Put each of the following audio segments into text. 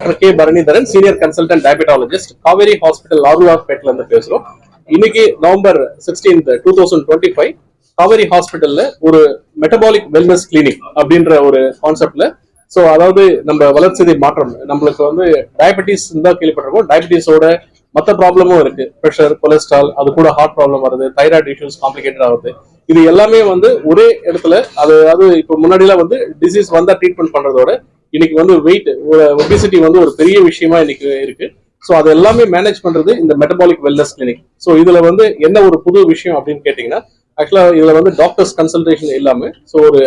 K Paranidharan, senior consultant diabetologist, Kaveri hospital லார்வாக்பேட்ல இருந்து பேசுறோம். இன்னைக்கு நவம்பர் 16, 2025 காவேரி ஹாஸ்பிட்டல்ல ஒரு மெட்டபாலிக் வெல்னஸ் கிளினிக் அப்படின்ற ஒரு கான்செப்ட்ல, ஸோ அதாவது நம்ம வளர்ச்சிதை மாற்றம், நம்மளுக்கு வந்து டயபெட்டிஸ் தான் கேள்விப்பட்டிருக்கோம். டயபெட்டிஸோட மற்ற ப்ராப்ளமும் இருக்கு, ப்ரெஷர், கொலஸ்ட்ரால், அது கூட ஹார்ட் ப்ராப்ளம் வருது, தைராய்டு இஷ்யூஸ் காம்ப்ளிகேட்டட் ஆகுது. இது எல்லாமே வந்து ஒரே இடத்துல, அதாவது இப்போ முன்னாடிலாம் வந்து டிசீஸ் வந்தா ட்ரீட்மெண்ட் பண்றதோட இன்னைக்கு வந்து வெயிட், ஒபிசிட்டி வந்து ஒரு பெரிய விஷயமா இன்னைக்கு இருக்கு. ஸோ அது எல்லாமே மேனேஜ் பண்றது இந்த மெட்டபாலிக் வெல்னஸ் கிளினிக். ஸோ இதுல வந்து என்ன ஒரு புது விஷயம் அப்படின்னு கேட்டீங்கன்னா, ஆக்சுவலா இதுல வந்து டாக்டர்ஸ் கன்சல்டேஷன் இல்லாம ஸோ ஒரு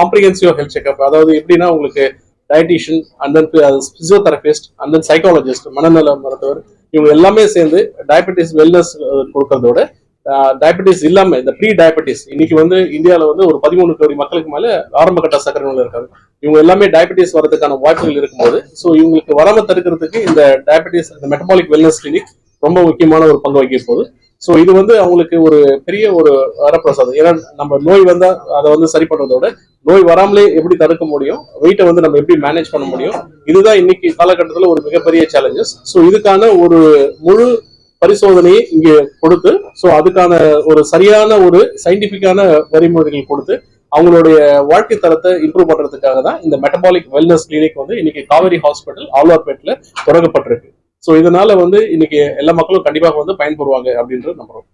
காம்ப்ரிஹென்சிவ் ஹெல்த் செக்அப், அதாவது எப்படின்னா உங்களுக்கு dietitian and then physiotherapist and then psychologist, மனநல மருத்துவர், இவங்க எல்லாமே சேர்ந்து டயபெட்டிஸ் வெல்னஸ் கொடுக்கறதோட டயபெட்டிஸ் இல்லாம இந்த ப்ரீ டயபெட்டிஸ், இன்னைக்கு வந்து இந்தியாவில வந்து ஒரு 13 கோடி மக்களுக்கு மேல ஆரம்ப கட்ட சக்கரை நோய் இருக்காங்க. இவங்க எல்லாமே டயபெட்டிஸ் வரதுக்கான வாய்ப்புகள் இருக்கும்போது, ஸோ இவங்களுக்கு வராம தடுக்கிறதுக்கு இந்த டயபெட்டிஸ், இந்த மெட்டபாலிக் வெல்னஸ் கிளினிக் ரொம்ப முக்கியமான ஒரு பங்கு வகிக்க போகுது. ஸோ இது வந்து அவங்களுக்கு ஒரு பெரிய ஒரு வரப்பிரசாதம். ஏன்னா நம்ம நோய் வந்தா அதை வந்து சரி பண்றதோட நோய் வராமலே எப்படி தடுக்க முடியும், வெயிட்டை வந்து நம்ம எப்படி மேனேஜ் பண்ண முடியும், இதுதான் இன்னைக்கு காலகட்டத்தில் ஒரு மிகப்பெரிய சேலஞ்சஸ். ஸோ இதுக்கான ஒரு முழு பரிசோதனையை இங்கே கொடுத்து, ஸோ அதுக்கான ஒரு சரியான ஒரு சயின்டிபிக்கான வழிமுறைகள் கொடுத்து அவங்களுடைய வாழ்க்கை தரத்தை இம்ப்ரூவ் பண்றதுக்காக தான் இந்த மெட்டபாலிக் வெல்னஸ் கிளினிக் வந்து இன்னைக்கு காவேரி ஹாஸ்பிட்டல் ஆழ்வார்பேட்டில் தொடங்கப்பட்டிருக்கு. ஸோ இதனால வந்து இன்னைக்கு எல்லா மக்களும் கண்டிப்பாக வந்து பயன்பெறுவாங்க அப்படின்றது நம்புறோம்.